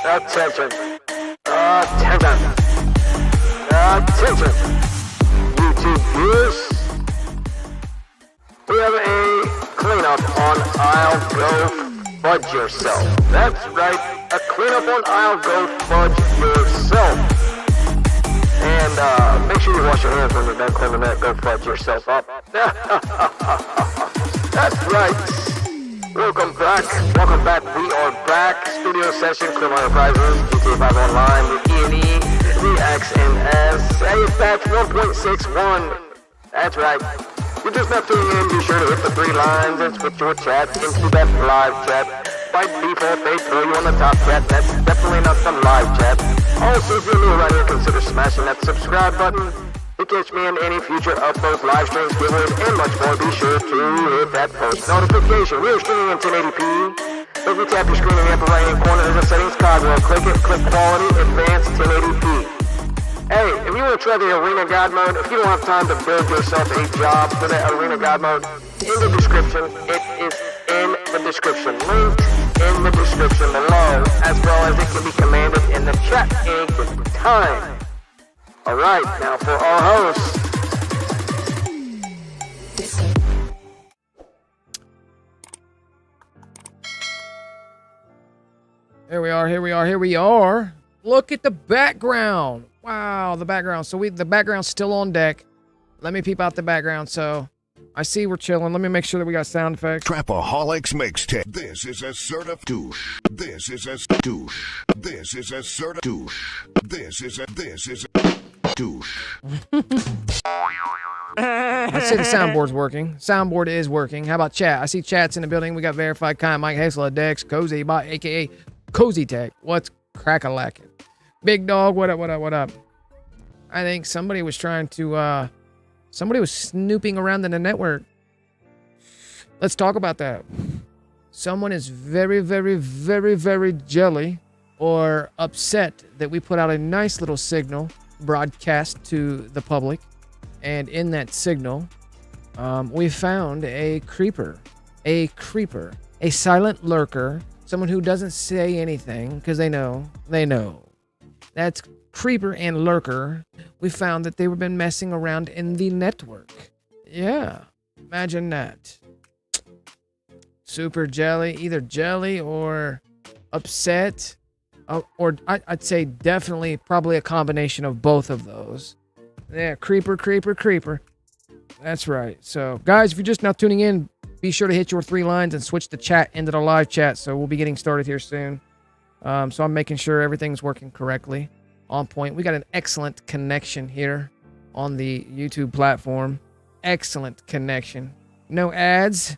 Attention. Attention. Attention. YouTube viewers. We have a cleanup on I'll Go Fudge Yourself. That's right, a cleanup on I'll Go Fudge Yourself. And make sure you wash your hands when you're done cleaning that. Go fudge yourself up. That's right. Welcome back. Welcome back. We are back. Studio session, Criminal Enterprises, GTA 5 Online, the E&E, the X and S. Hey, it's patch 1.61. That's right. You're just not tuning in. Be sure to hit the 3 lines and switch your chat into that live chat. By default, they throw you on the top chat. That's definitely not the live chat. Also, if you're new around here, consider smashing that subscribe button to catch me in any future uploads, live streams, giveaways, and much more. Be sure to hit that post notification. We're streaming in 1080p. If you tap your screen in the upper right hand corner, there's a settings cogwheel. Click it, click quality, advanced 1080p. Hey, if you want to try the Arena God mode, if you don't have time to build yourself a job for that Arena God mode, in the description, it is in the description, linked in the description below, as well as it can be commanded in the chat any given time. Alright, now for our host. Here we are. Look at the background. Wow, the background. So the background's still on deck. Let me peep out the background. So I see we're chilling. Let me make sure that we got sound effects. Trapaholics mixtape. This is a douche. This is a douche. This is a douche. This is a douche. I see the soundboard's working. Soundboard is working. How about chat? I see chats in the building. We got Verified Kind, Mike Hasler, Dex, Cozy Bot, aka Cozy Tech. What's crack-a-lackin'? Big Dog, what up? I think somebody was trying to, somebody was snooping around in the network. Let's talk about that. Someone is very, very, very, very jelly or upset that we put out a nice little signal broadcast to the public. And in that signal, we found a creeper, a silent lurker, someone who doesn't say anything because they know. That's creeper and lurker. We found that they were been messing around in the network. Yeah, imagine that. Super jelly, either jelly or upset, or I'd say definitely probably a combination of both of those. Yeah, creeper. That's right. So, guys, if you're just now tuning in, be sure to hit your 3 lines and switch the chat into the live chat. So we'll be getting started here soon. So I'm making sure everything's working correctly, on point. We got an excellent connection here on the YouTube platform. Excellent connection. No ads.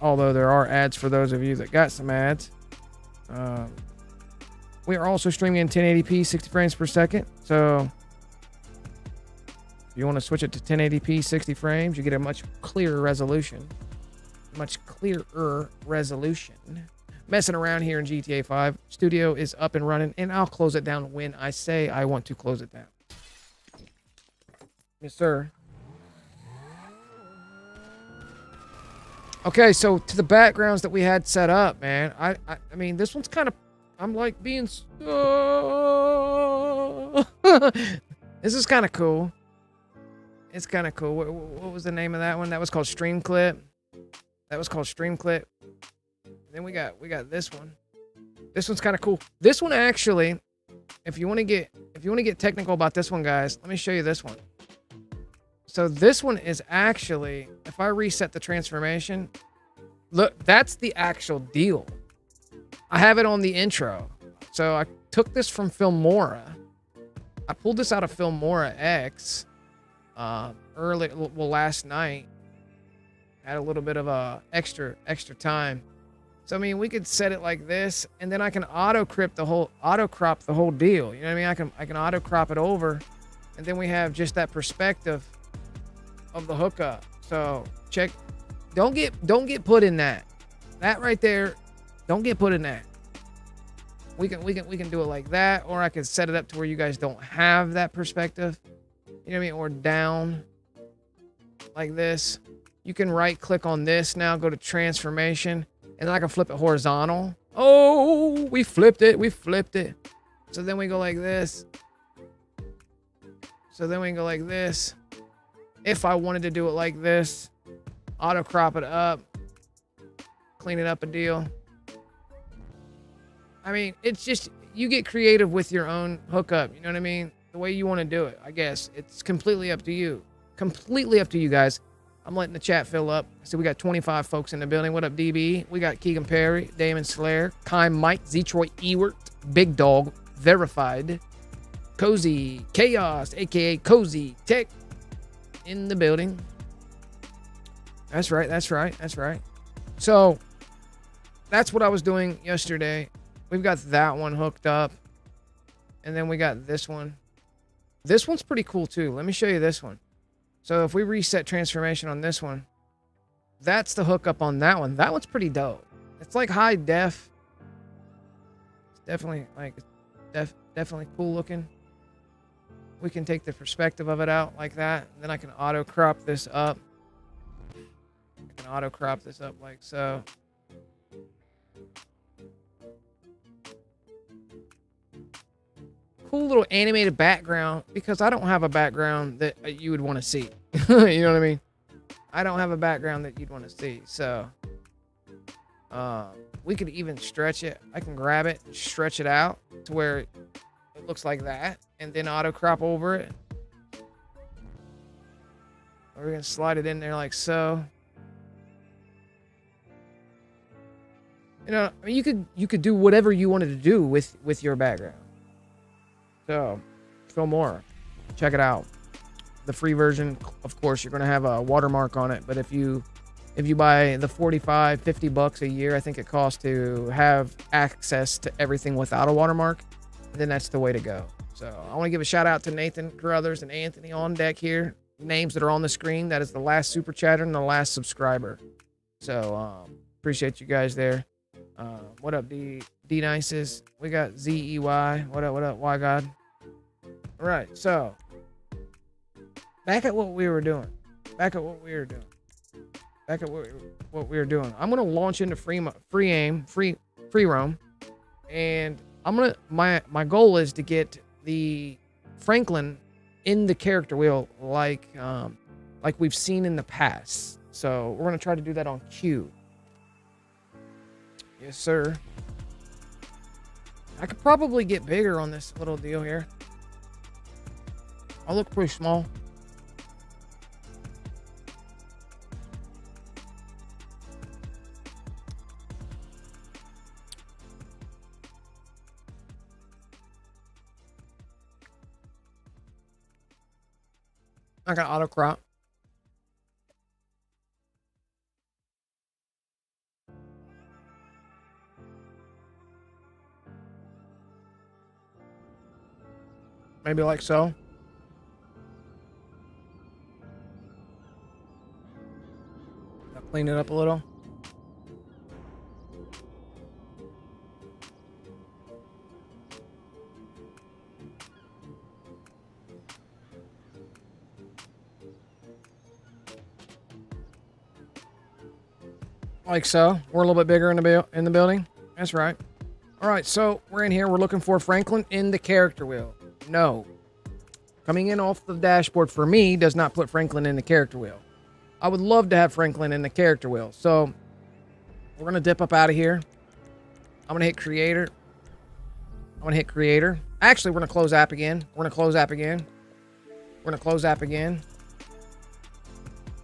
Although there are ads for those of you that got some ads. We are also streaming in 1080p, 60 frames per second. So if you want to switch it to 1080p, 60 frames, you get a much clearer resolution. Messing around here in GTA 5. Studio is up and running, and I'll close it down when I say I want to close it down. Yes, sir. Okay, so to the backgrounds that we had set up, man. I mean, this one's kind of... I'm like being... This is kind of cool. It's kind of cool. What was the name of that one? That was called Stream Clip. Then we got this one. This one's kind of cool. This one actually, if you want to get technical about this one, guys, let me show you this one. So this one is actually, if I reset the transformation, look, that's the actual deal. I have it on the intro. So I took this from Filmora. I pulled this out of Filmora X last night. Had a little bit of extra time. So I mean, we could set it like this, and then I can auto crop the whole deal. You know what I mean? I can auto crop it over, and then we have just that perspective of the hookup. So check. Don't get put in that. That right there. Don't get put in that. We can do it like that, or I can set it up to where you guys don't have that perspective. You know what I mean? Or down like this. You can right click on this now, go to transformation, and then I can flip it horizontal. Oh, we flipped it. We flipped it. So then we go like this. So then we go like this. If I wanted to do it like this, auto crop it up, clean it up a deal. I mean, it's just, you get creative with your own hookup. You know what I mean? The way you want to do it, I guess. It's completely up to you. Completely up to you guys. I'm letting the chat fill up. So we got 25 folks in the building. What up, DB? We got Keegan Perry, Damon Slayer, Kai Mike, Zetroy Ewert, Big Dog, Verified, Cozy Chaos, aka Cozy Tech, in the building. That's right, that's right, that's right. So that's what I was doing yesterday. We've got that one hooked up. And then we got this one. This one's pretty cool too. Let me show you this one. So if we reset transformation on this one, that's the hookup on that one. That one's pretty dope. It's like high def. It's definitely like definitely cool looking. We can take the perspective of it out like that. And then I can auto crop this up. I can auto crop this up like so. Cool little animated background, because I don't have a background that you would want to see. You know what I mean? I don't have a background that you'd want to see. So we could even stretch it. I can grab it, stretch it out to where it looks like that, and then auto crop over it. We're gonna slide it in there like so. You know, I mean, you could do whatever you wanted to do with your background. So, Filmora, check it out. The free version, of course, you're going to have a watermark on it. But if you buy the $45-50 a year, I think it costs to have access to everything without a watermark, then that's the way to go. So I want to give a shout out to Nathan Carruthers and Anthony on deck here. Names that are on the screen. That is the last super chatter and the last subscriber. So appreciate you guys there. What up, D Nices? We got ZEY. What up, Why God? All right, so back at what we were doing. Back at what we were doing. I'm gonna launch into free roam, and I'm gonna my goal is to get the Franklin in the character wheel like we've seen in the past. So we're gonna try to do that on Q. Yes, sir. I could probably get bigger on this little deal here. I'll look pretty small. I got auto crop. Maybe like so. I'll clean it up a little. Like so. We're a little bit bigger in the building. That's right. All right, so we're in here. We're looking for Franklin in the character wheel. No. Coming in off the dashboard for me does not put Franklin in the character wheel. I would love to have Franklin in the character wheel. So we're going to dip up out of here. I'm going to hit creator. Actually, we're going to close app again. We're going to close app again.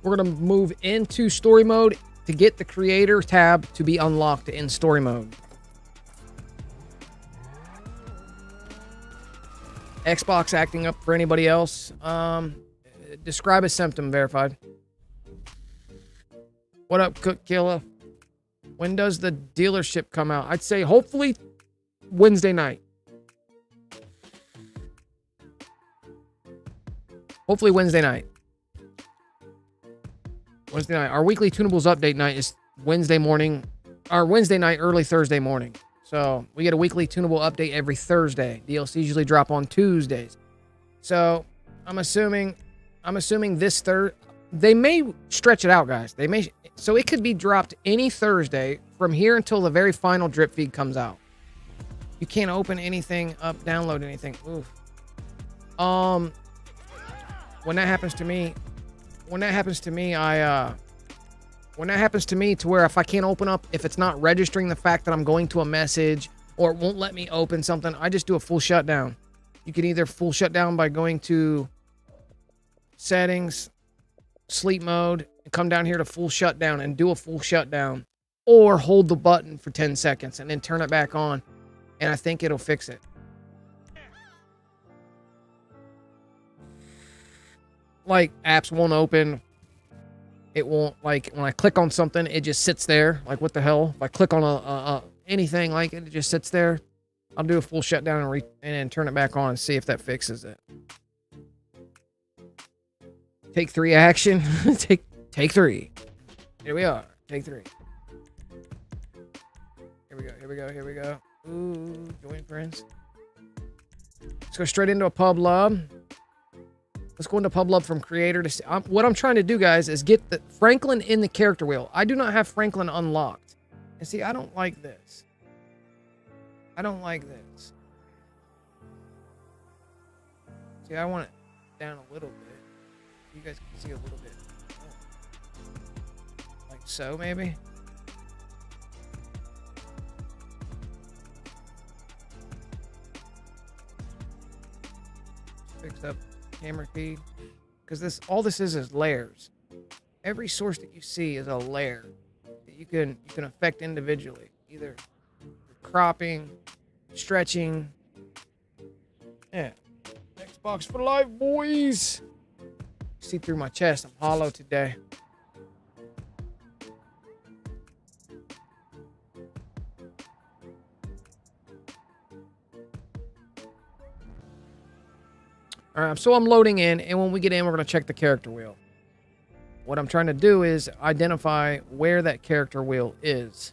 We're going to move into story mode to get the creator tab to be unlocked in story mode. Xbox acting up for anybody else. Describe a symptom, verified. What up, Cook Killer? When does the dealership come out? I'd say hopefully Wednesday night. Hopefully Wednesday night. Our weekly tunables update night is Wednesday morning. Or Wednesday night, early Thursday morning. So we get a weekly tunable update every Thursday. DLCs usually drop on Tuesdays. So I'm assuming this they may stretch it out, guys. So it could be dropped any Thursday from here until the very final drip feed comes out. You can't open anything up, download anything. Oof. When that happens to me, to where if I can't open up, if it's not registering the fact that I'm going to a message or it won't let me open something, I just do a full shutdown. You can either full shutdown by going to settings, sleep mode, and come down here to full shutdown and do a full shutdown, or hold the button for 10 seconds and then turn it back on, and I think it'll fix it. Like, apps won't open. It won't, like, when I click on something, it just sits there. Like, what the hell? If I click on anything, like, it just sits there. I'll do a full shutdown and then turn it back on and see if that fixes it. Take 3 action. Take 3. Here we are. Take 3. Here we go. Ooh, join friends. Let's go straight into a pub lab. Let's go into pub lab from creator to see. What I'm trying to do, guys, is get the Franklin in the character wheel. I do not have Franklin unlocked. And see, I don't like this. See, I want it down a little bit. You guys can see a little bit. Like so, maybe? Fixed up camera feed. Because all this is layers. Every source that you see is a layer that you can affect individually. Either cropping, stretching. Yeah. Xbox for life, boys. See through my chest. I'm hollow today. All right, so I'm loading in, and when we get in, we're going to check the character wheel. What I'm trying to do is identify where that character wheel is.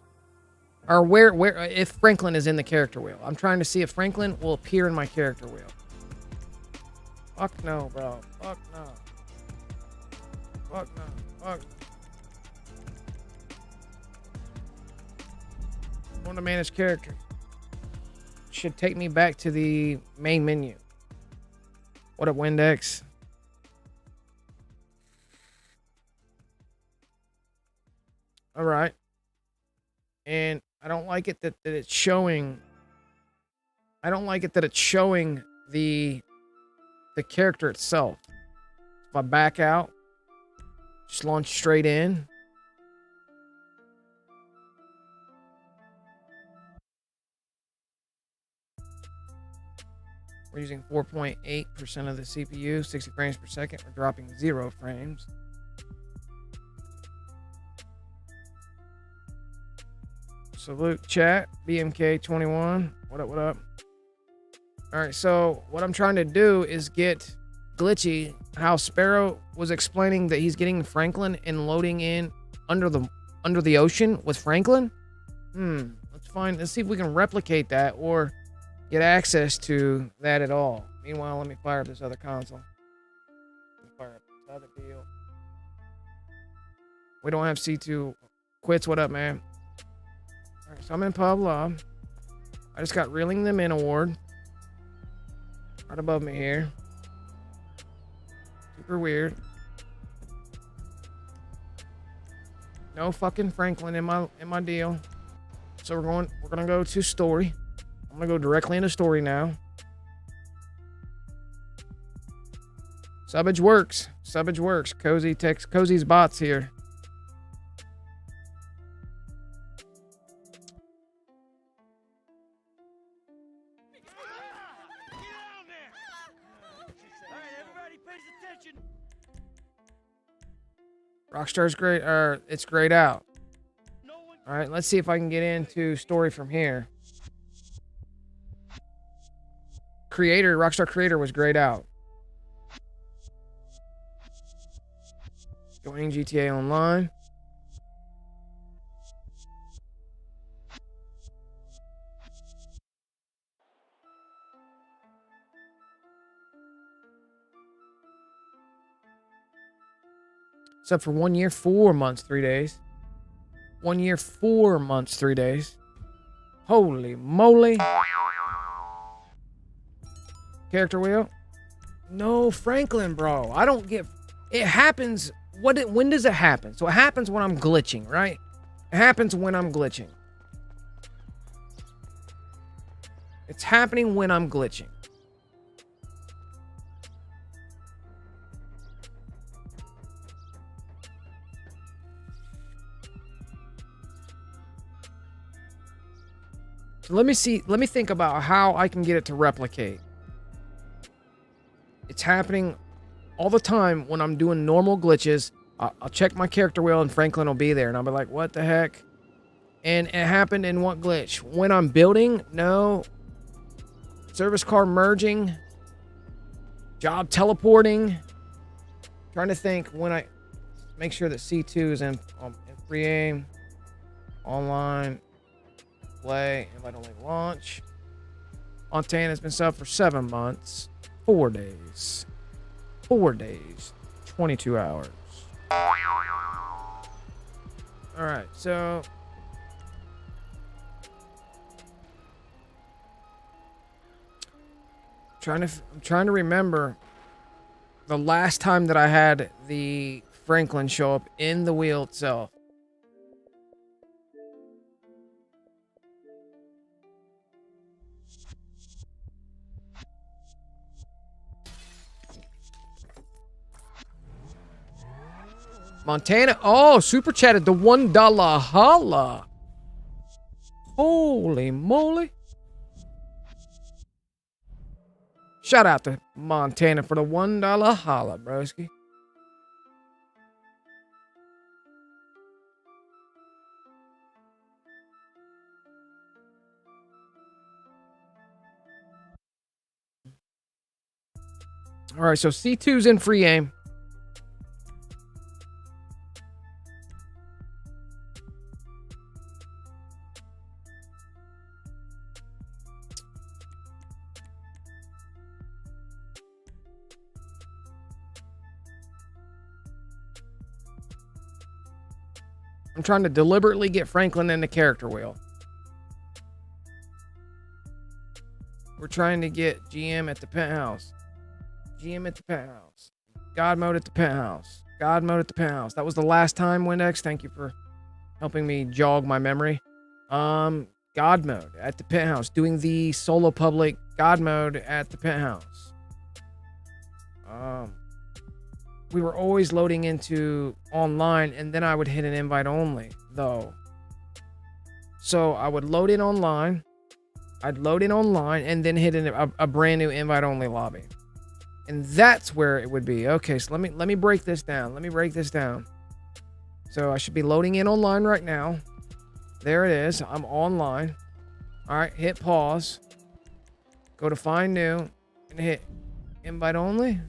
Or where if Franklin is in the character wheel. I'm trying to see if Franklin will appear in my character wheel. Fuck no, bro. Fuck no. Fuck no. Fuck. I want to manage character. Should take me back to the main menu. What up, Windex? All right. And I don't like it that it's showing. I don't like it that it's showing the character itself. If I back out, just launch straight in. We're using 4.8% of the CPU, 60 frames per second. We're dropping 0 frames. Salute chat, BMK21. What up, what up? All right, so what I'm trying to do is get Glitchy, how Sparrow was explaining that he's getting Franklin and loading in under the ocean with Franklin. Let's see if we can replicate that or get access to that at all. Meanwhile, let me fire up this other console. Fire up this other deal. We don't have C2. Quits, what up, man? All right, so I'm in Pablo. I just got Reeling Them In award. Right above me here. Super weird. No fucking Franklin in my deal. So we're gonna go to story. I'm gonna go directly into story now. Subbage works. Subbage works. Cozy's bots here. Rockstar's great. It's grayed out. All right, let's see if I can get into story from here. Rockstar Creator was grayed out. Joining GTA Online. It's up for 1 year, 4 months, 3 days. 1 year, 4 months, 3 days. Holy moly. Character wheel. No, Franklin, bro. I don't get... It happens... When does it happen? So it happens when I'm glitching, right? It happens when I'm glitching. It's happening when I'm glitching. So let me think about how I can get it to replicate. It's happening all the time when I'm doing normal glitches. I'll check my character wheel and Franklin will be there and I'll be like, what the heck? And it happened in what glitch? When I'm building? No. Service car merging. Job teleporting. Trying to think when I make sure that C2 is in free aim. Online. Play. Invite only launch. Montana has been subbed for 7 months. 4 days. 4 days. 22 hours. Alright, so... I'm trying to remember the last time that I had the Franklin show up in the wheel itself. Montana. Oh, super chatted the $1 holla. Holy moly. Shout out to Montana for the $1 holla, broski. All right, so C2's in free aim. I'm trying to deliberately get Franklin in the character wheel. We're trying to get GM at the penthouse. GM at the penthouse. God mode at the penthouse. God mode at the penthouse. That was the last time, Windex. Thank you for helping me jog my memory. God mode at the penthouse. Doing the solo public God mode at the penthouse. We were always loading into online, and then I would hit an invite only, though. So I would load in online. I'd load in online, and then hit a brand new invite only lobby. And that's where it would be. Okay, so let me break this down. Let me break this down. So I should be loading in online right now. There it is. I'm online. All right, hit pause. Go to find new, and hit invite only.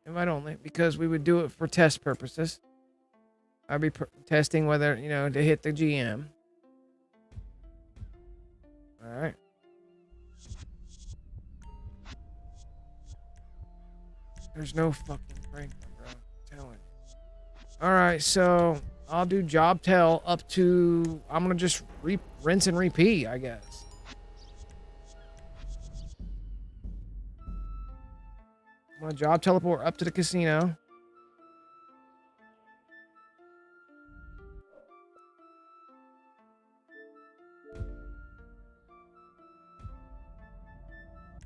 Invite only, because we would do it for test purposes. I'd be testing whether, to hit the GM. All right. There's no fucking Franklin, bro. I'm telling you. All right, so I'll do job tell up to, I'm going to just rinse and repeat, I guess. I'm going to job teleport up to the casino.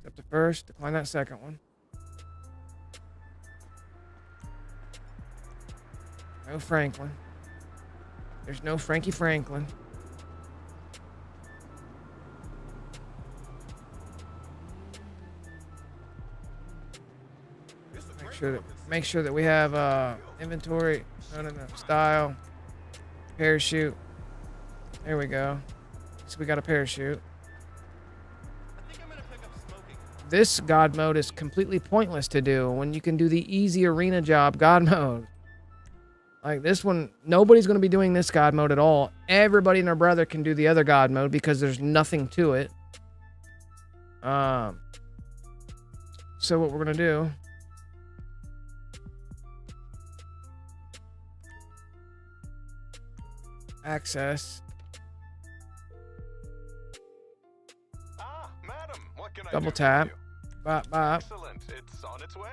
Up to first, decline that second one. No Franklin. There's no Frankie Franklin. Make sure that we have inventory. No. Style. Parachute. There we go. So we got a parachute. This God mode is completely pointless to do when you can do the easy arena job God mode. Like this one, nobody's going to be doing this God mode at all. Everybody and their brother can do the other God mode because there's nothing to it. So what we're going to do... access. Ah, madam, what can I Double do tap. for you? Bop, bop. Excellent. It's on its way.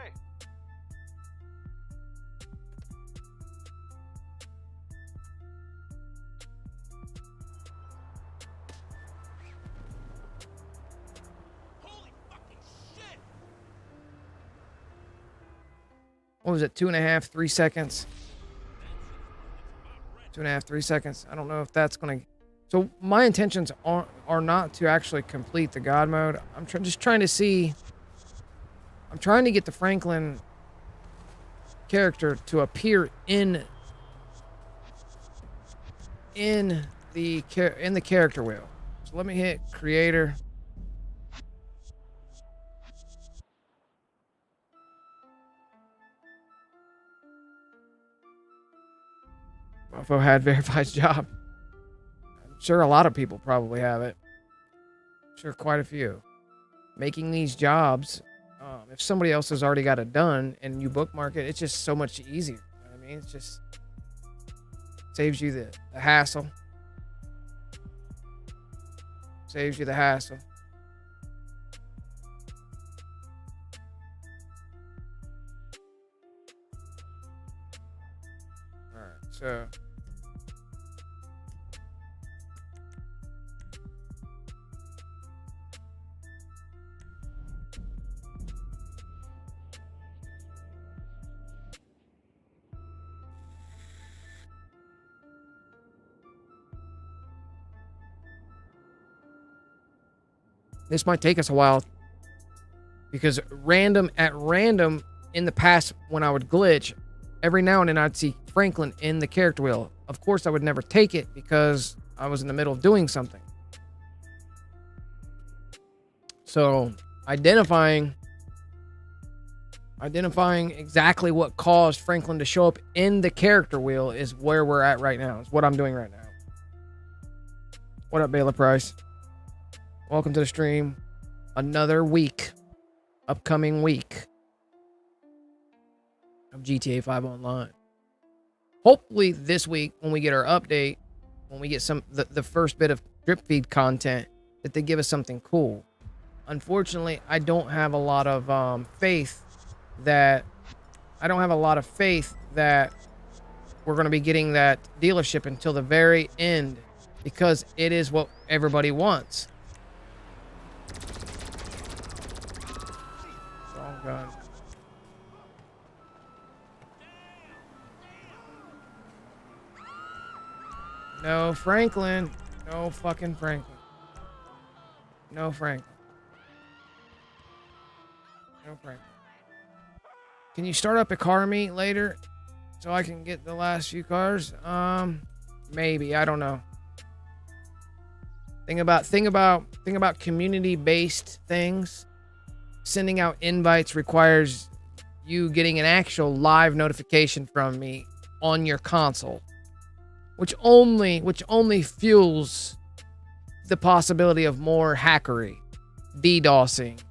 What was it? 2.5, 3 seconds. 2.5, 3 seconds. I don't know if that's gonna. So my intentions are not to actually complete the God mode. I'm just trying to see. I'm trying to get the Franklin character to appear in the character wheel. So let me hit creator. Mofo had verified job. I'm sure a lot of people probably have it. I'm sure quite a few. Making these jobs, if somebody else has already got it done and you bookmark it, it's just so much easier. You know what I mean? It's just saves you the hassle. Saves you the hassle. All right, so. This might take us a while because at random in the past when I would glitch, every now and then I'd see Franklin in the character wheel. Of course, I would never take it because I was in the middle of doing something. So identifying exactly what caused Franklin to show up in the character wheel is where we're at right now. It's what I'm doing right now. What up, Baylor Price? Welcome to the stream. Another week. Upcoming week of GTA 5 Online. Hopefully this week, when we get our update, when we get the first bit of drip feed content, that they give us something cool. Unfortunately, I don't have a lot of faith that we're going to be getting that dealership until the very end, because it is what everybody wants. Wrong gun. No Franklin. No fucking Franklin. No Franklin. No Franklin. Can you start up a car meet later so I can get the last few cars? Maybe. I don't know. Think about community-based things. Sending out invites requires you getting an actual live notification from me on your console, which only fuels the possibility of more hackery, DDoSing,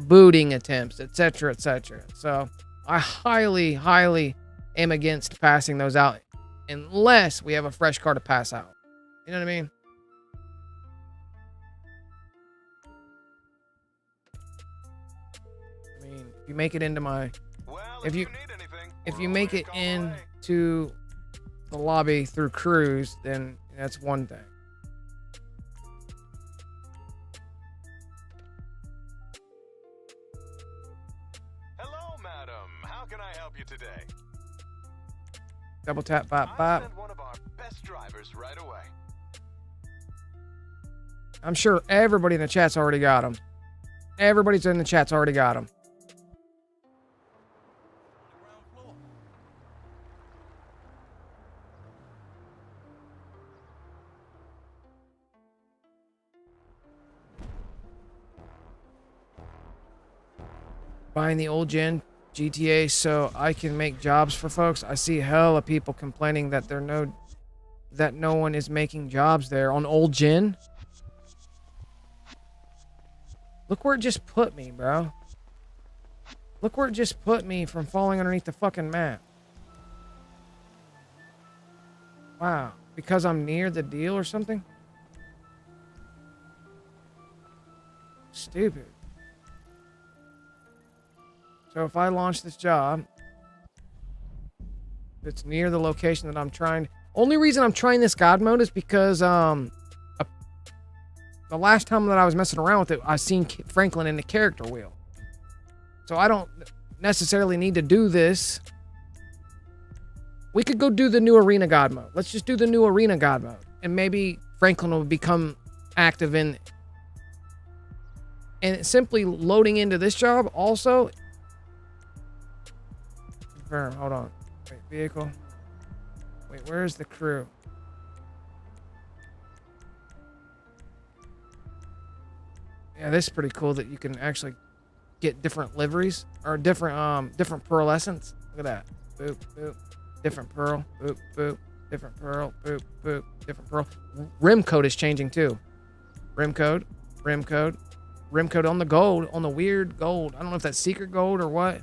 booting attempts, etc., etc. So I highly am against passing those out unless we have a fresh car to pass out. You know what I mean? If you make it into my, if you make it into the lobby through Cruise, then that's one thing. Hello, madam. How can I help you today? Double tap, bop, I'll bop. send one of our best drivers right away. I'm sure everybody in the chat's already got them. Everybody's in the chat's already got them. Buying the old gen GTA so I can make jobs for folks. I see hella people complaining that no one is making jobs there on old gen. Look where it just put me, bro. Look where it just put me from falling underneath the fucking map. Wow. because I'm near the deal or something? Stupid. So if I launch this job, it's near the location that I'm trying. Only reason I'm trying this God mode is because the last time that I was messing around with it, I seen Franklin in the character wheel. So I don't necessarily need to do this. We could go do the new arena God mode. Let's just do the new arena God mode, and maybe Franklin will become active in. And simply loading into this job also. Confirm. Hold on. Wait, vehicle. Wait, where's the crew? Yeah, this is pretty cool that you can actually get different liveries or different pearlescence. Look at that. Boop, boop. Different pearl. Boop, boop. Different pearl. Boop, boop. Different pearl. Rim code is changing too. Rim code. Rim code. Rim code on the gold, on the weird gold. I don't know if that's secret gold or what.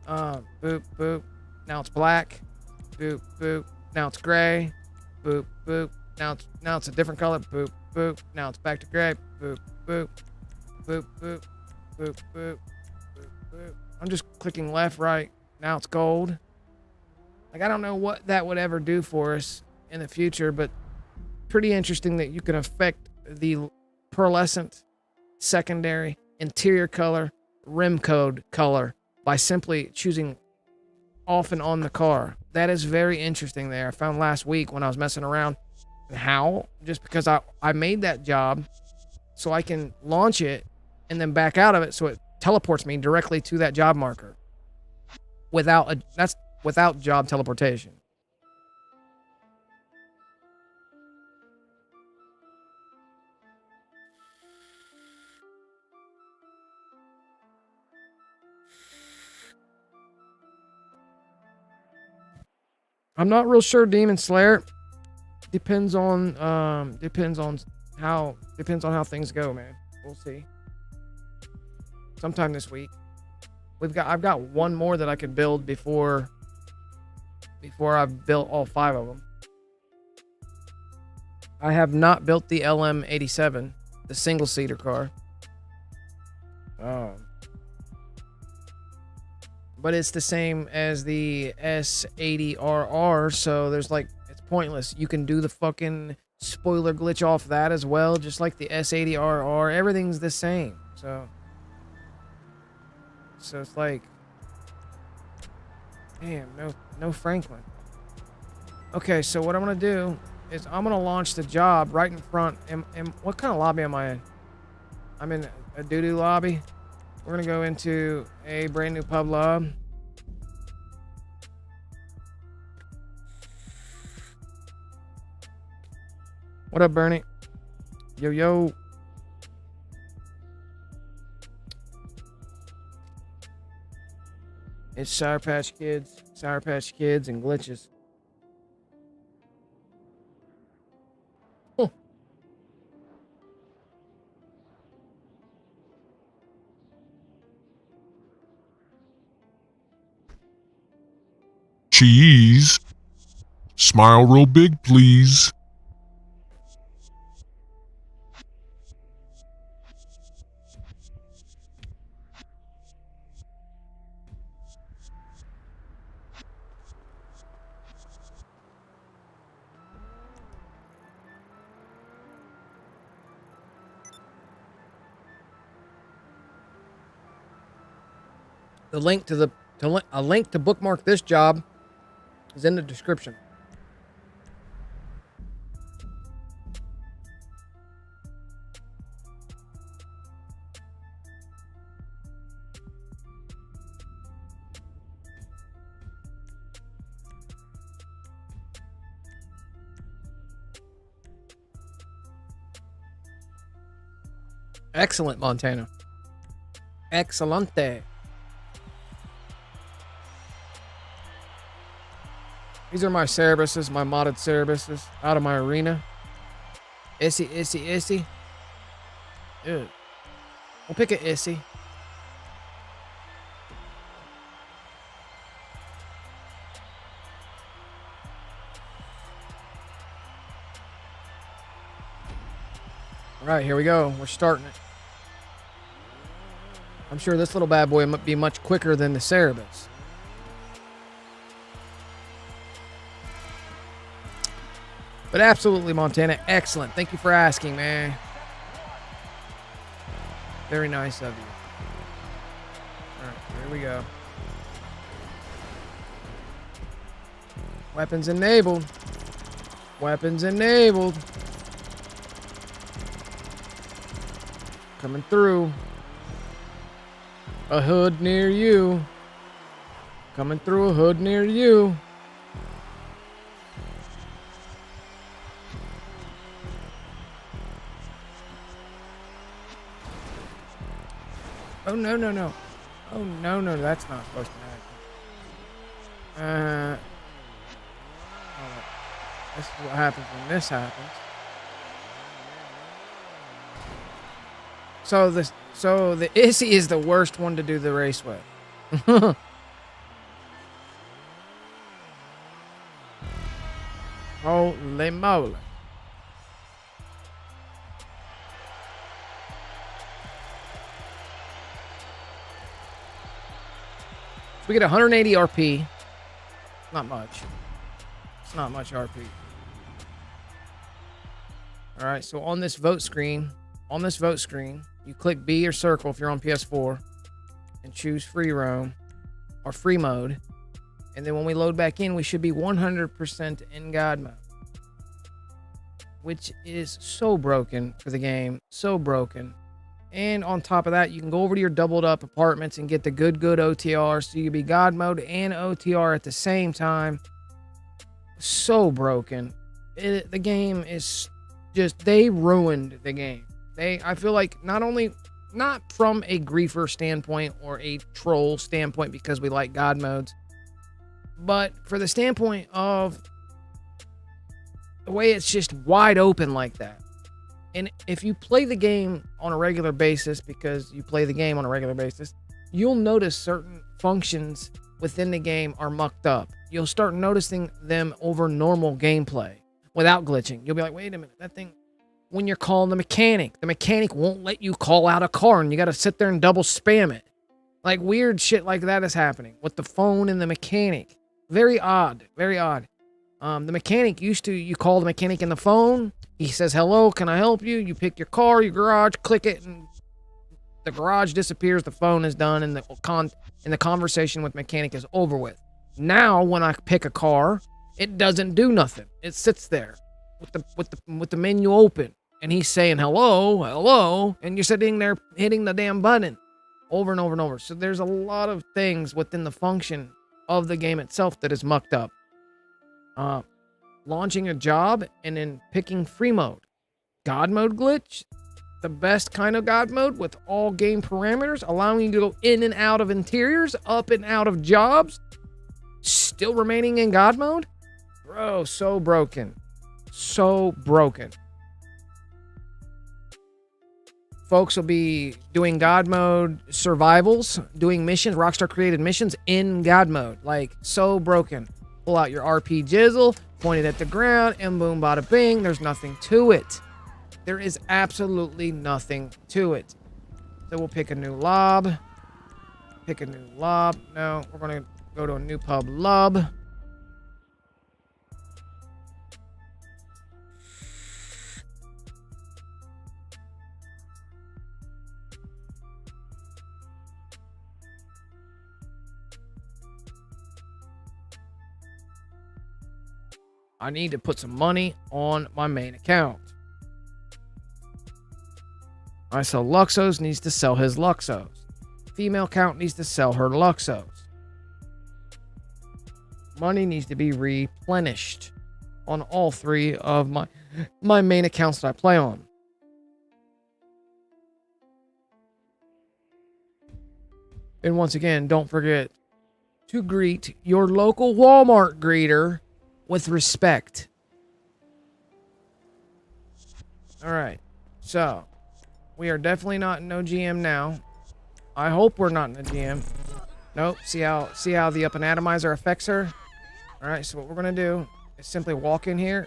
Boop, boop. Now it's black. Boop, boop. Now it's gray. Boop, boop. Now it's a different color. Boop, boop. Now it's back to gray. Boop, boop. Boop, boop. Boop, boop. Boop, boop. I'm just clicking left, right. Now it's gold. Like, I don't know what that would ever do for us in the future, but pretty interesting that you can affect the pearlescent secondary interior color rim code color by simply choosing off and on the car. That is very interesting there. I found last week when I was messing around. How? Just because I made that job so I can launch it and then back out of it so it teleports me directly to that job marker that's without job teleportation. I'm not real sure, Demon Slayer. Depends on how things go, man. We'll see. Sometime this week. I've got one more that I could build before I've built all 5 of them. I have not built the LM87, the single seater car. But it's the same as the S80RR, so there's like, it's pointless. You can do the fucking spoiler glitch off that as well, just like the S80RR. Everything's the same. So it's like, damn, no Franklin. Okay, so what I'm gonna do is I'm gonna launch the job right in front. And what kind of lobby am I in? I'm in a doo-doo lobby. We're gonna go into a brand new pub lab. What up, Bernie? Yo, yo. It's Sour Patch Kids, and glitches. Huh. Cheese. Smile real big, please. The link to a link to bookmark this job is in the description. Excellent, Montana. Excelente. These are my Cerebuses, my modded Cerebuses out of my arena. Issy. Dude. We'll pick a Issy. All right, here we go. We're starting it. I'm sure this little bad boy might be much quicker than the Cerebus. But absolutely, Montana, excellent. Thank you for asking, man. Very nice of you. All right, here we go. Weapons enabled. Weapons enabled. Coming through. A hood near you. Coming through a hood near you. Oh, no, no, no. Oh, no, no, that's not supposed to happen. This is what happens when this happens. So the Issy is the worst one to do the race with. Holy moly. We get 180 RP. Not much. It's not much RP. All right, so on this vote screen, you click B or circle if you're on PS4 and choose free roam or free mode. And then when we load back in, we should be 100% in God mode, which is so broken for the game, so broken. And on top of that, you can go over to your doubled up apartments and get the good OTR, so you can be God mode and OTR at the same time. So broken. The game is just, they ruined the game. I feel like not from a griefer standpoint or a troll standpoint because we like God modes, but for the standpoint of the way it's just wide open like that. And if you play the game on a regular basis, because you play the game on a regular basis, you'll notice certain functions within the game are mucked up. You'll start noticing them over normal gameplay without glitching. You'll be like, wait a minute, that thing, when you're calling the mechanic won't let you call out a car and you got to sit there and double spam it. Like weird shit like that is happening with the phone and the mechanic. Very odd, very odd. The mechanic you call the mechanic in the phone. He says, hello, can I help you? You pick your car, your garage, click it, and the garage disappears. The phone is done, and the conversation with mechanic is over with. Now, when I pick a car, it doesn't do nothing. It sits there with the menu open, and he's saying hello, hello, and you're sitting there hitting the damn button over and over and over. So there's a lot of things within the function of the game itself that is mucked up. Launching a job and then picking free mode. God mode glitch, the best kind of God mode with all game parameters, allowing you to go in and out of interiors, up and out of jobs, still remaining in God mode. Bro, so broken. So broken. Folks will be doing God mode survivals, doing missions, Rockstar created missions in God mode. Like, so broken. Pull out your RP jizzle, point it at the ground, and boom, bada bing. There's nothing to it. There is absolutely nothing to it. So we'll pick a new lob. Pick a new lob. No, we're going to go to a new pub lob. I need to put some money on my main account. I sell Luxos needs to sell his Luxos. Female count needs to sell her Luxos. Money needs to be replenished on all three of my main accounts that I play on. And once again, don't forget to greet your local Walmart greeter with respect. All right, so we are definitely not in no GM now. I hope we're not in a GM. Nope. See how the up and atomizer affects her. All right, so what we're gonna do is simply walk in here,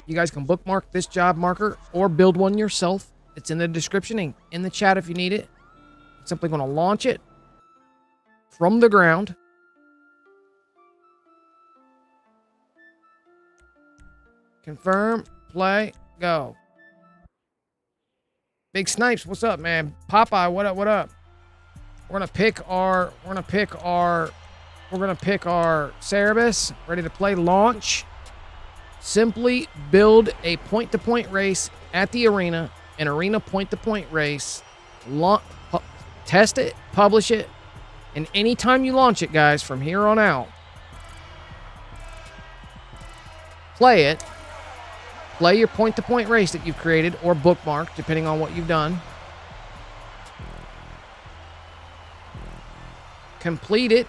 You guys can bookmark this job marker or build one yourself. It's in the description and in the chat if you need it. I'm simply going to launch it from the ground. Confirm, play, go. Big Snipes, what's up, man? Popeye, what up, what up? We're gonna pick our Cerebus, ready to play launch. Simply build a point-to-point race at the arena, an arena point-to-point race. Test it, publish it, and anytime you launch it, guys, from here on out, play it. Play your point-to-point race that you've created or bookmarked, depending on what you've done. Complete it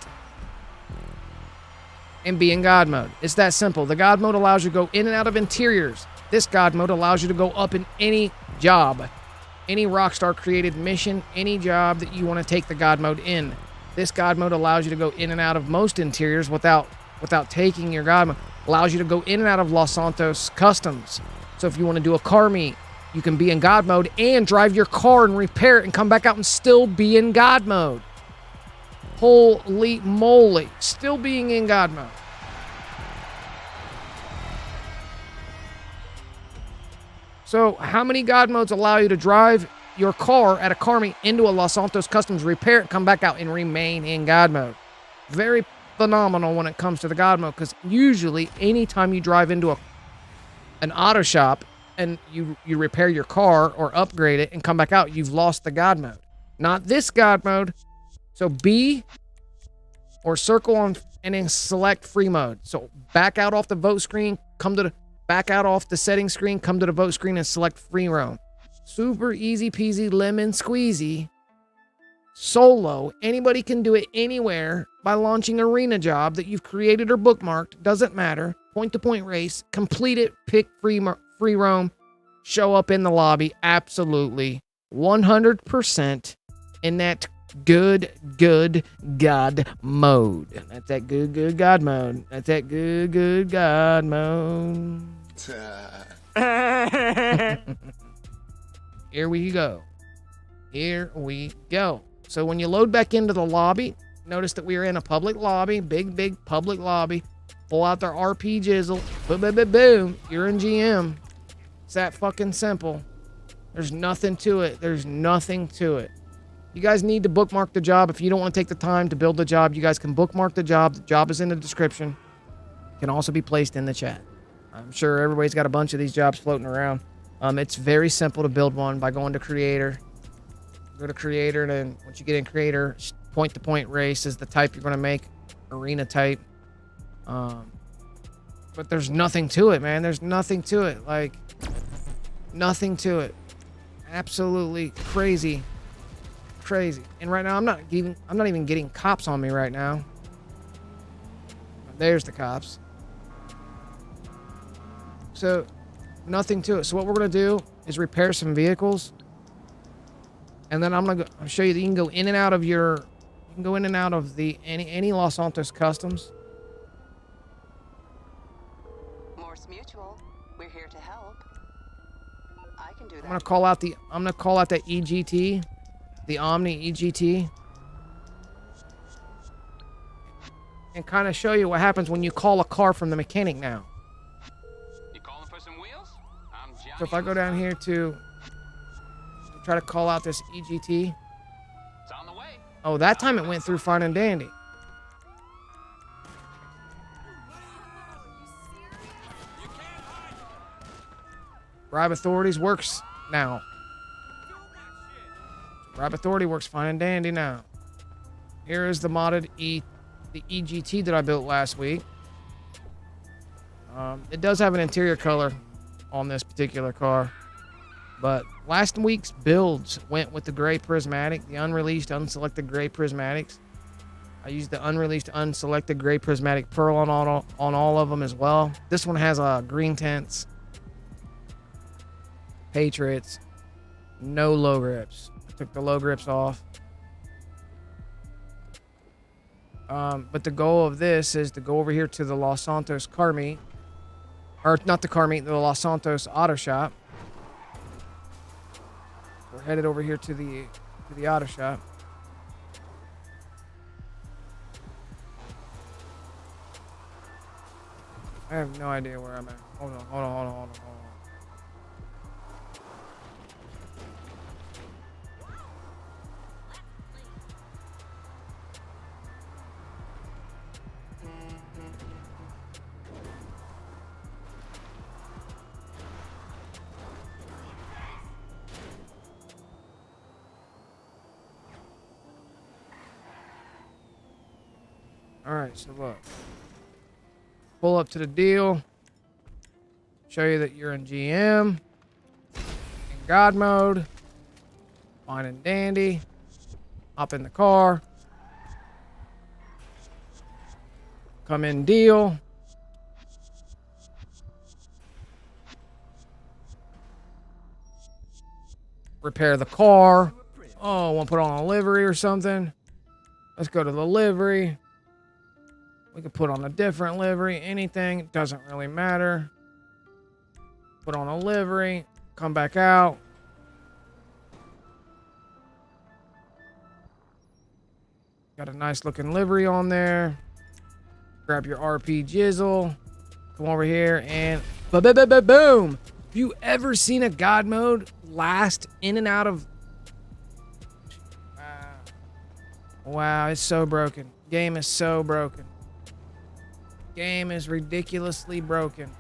and be in God mode. It's that simple. The God mode allows you to go in and out of interiors. This God mode allows you to go up in any job, any Rockstar created mission, any job that you want to take the God mode in. This God mode allows you to go in and out of most interiors without taking your God mode. Allows you to go in and out of Los Santos Customs. So if you want to do a car meet, you can be in God mode and drive your car and repair it and come back out and still be in God mode. Holy moly. Still being in God mode. So how many God modes allow you to drive your car at a car meet into a Los Santos Customs, repair it, come back out, and remain in God mode? Very phenomenal when it comes to the God mode, because usually anytime you drive into an auto shop and you repair your car or upgrade it and come back out, you've lost the God mode. Not this God mode. So B or circle on and then select free mode. So back out off the vote screen, back out off the settings screen, come to the vote screen and select free roam. Super easy peasy lemon squeezy. Solo. Anybody can do it anywhere by launching arena job that you've created or bookmarked. Doesn't matter. Point-to-point race. Complete it. Pick free roam. Show up in the lobby. Absolutely. 100% in that good God mode. That's that good God mode. That's that good God mode. Here we go. Here we go. So when you load back into the lobby, notice that we are in a public lobby, big public lobby. Pull out their RP jizzle. Boom. You're in GM. It's that fucking simple. There's nothing to it. There's nothing to it. You guys need to bookmark the job. If you don't want to take the time to build the job, you guys can bookmark the job. The job is in the description. It can also be placed in the chat. I'm sure everybody's got a bunch of these jobs floating around. It's very simple to build one by going to Creator. Go to Creator, and then once you get in Creator, point-to-point race is the type you're going to make. Arena type. But there's nothing to it, man. There's nothing to it. Like, nothing to it. Absolutely crazy. And right now I'm not even getting cops on me right now. There's the cops. So nothing to it. So what we're gonna do is repair some vehicles, and then I'll show you that you can go in and out of the any Los Santos Customs. Morse Mutual, we're here to help. I can do that. I'm gonna call out that EGT. The Omni EGT, and kind of show you what happens when you call a car from the mechanic now. You calling for some wheels? I'm Johnny. So if I go down here to try to call out this EGT, It's on the way. oh, that time it went through fine and dandy. Bribe Authorities works now. Bribe Authority works fine and dandy now. Here is the modded the EGT that I built last week. It does have an interior color on this particular car, but last week's builds went with the gray prismatic, the unreleased unselected gray prismatics. I used the unreleased unselected gray prismatic pearl on all of them as well. This one has green tints, Patriots, no low grips. Took the low grips off. But the goal of this is to go over here to the Los Santos car meet Or not the car meet, the Los Santos Auto Shop. We're headed over here to the auto shop. I have no idea where I'm at. Hold on. All right, so look. Pull up to the deal. Show you that you're in GM. In God mode. Fine and dandy. Hop in the car. Come in deal. Repair the car. Oh, want to put on a livery or something? Let's go to the livery. We could put on a different livery, anything. It doesn't really matter. Put on a livery. Come back out. Got a nice looking livery on there. Grab your RP jizzle. Come over here and boom. Have you ever seen a God mode last in and out of... Wow, it's so broken. Game is so broken. Game is ridiculously broken.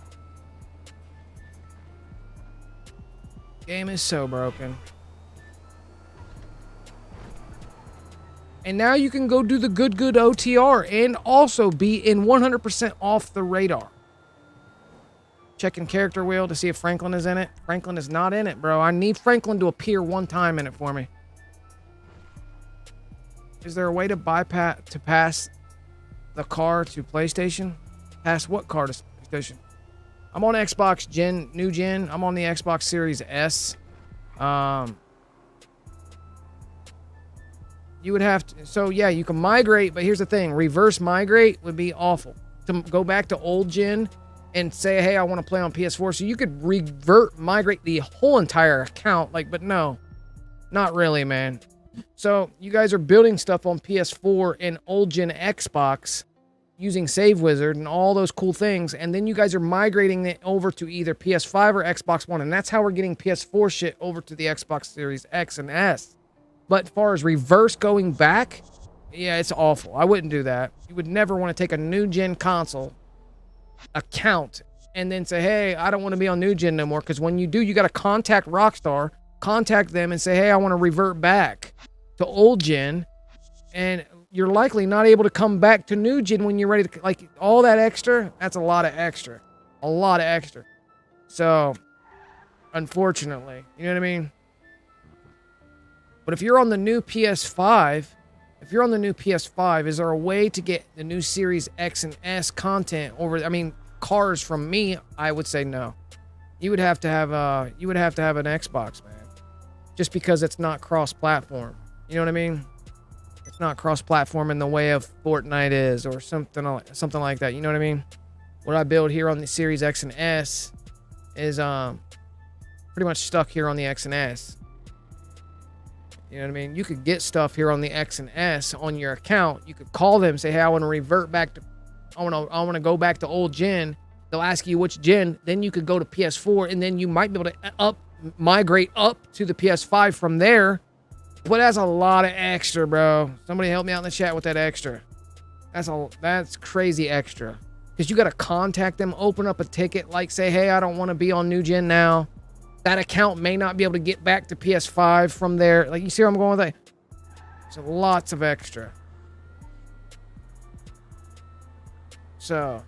Game is so broken. And now you can go do the good OTR and also be in 100% off the radar. Checking character wheel to see if Franklin is in it. Franklin is not in it, bro. I need Franklin to appear one time in it for me. Is there a way to pass the car to PlayStation? Pass what car to PlayStation? I'm on Xbox new gen. I'm on the Xbox Series S. You would have to, so yeah, you can migrate, but here's the thing. Reverse migrate would be awful. To go back to old gen and say, hey, I want to play on PS4. So you could migrate the whole entire account. Like, but no, not really, man. So you guys are building stuff on PS4 and old gen Xbox using Save Wizard and all those cool things. And then you guys are migrating it over to either PS5 or Xbox One. And that's how we're getting PS4 shit over to the Xbox Series X and S. But as far as reverse going back, yeah, it's awful. I wouldn't do that. You would never want to take a new gen console account and then say, hey, I don't want to be on new gen no more. Because when you do, you got to contact Rockstar, contact them and say, hey, I want to revert back to old gen. And you're likely not able to come back to new gen when you're ready to, like, all that extra. That's a lot of extra. A lot of extra. So, unfortunately, you know what I mean? But if you're on the new PS5, is there a way to get the new Series X and S content over? I mean, cars from me, I would say no. You would have to have an Xbox, man. Just because it's not cross-platform. You know what I mean? It's not cross-platform in the way of Fortnite is, or something like that. You know what I mean? What I build here on the Series X and S is pretty much stuck here on the X and S. You know what I mean? You could get stuff here on the X and S on your account. You could call them, say, hey, I want to revert back to, I want to go back to old gen. They'll ask you which gen. Then you could go to PS4, and then you might be able to migrate up to the PS5 from there. But that's a lot of extra, bro. Somebody help me out in the chat with that extra. That's crazy extra. Because you got to contact them, open up a ticket, like say, hey, I don't want to be on new gen now. That account may not be able to get back to PS5 from there. Like, you see where I'm going with that? So lots of extra. So.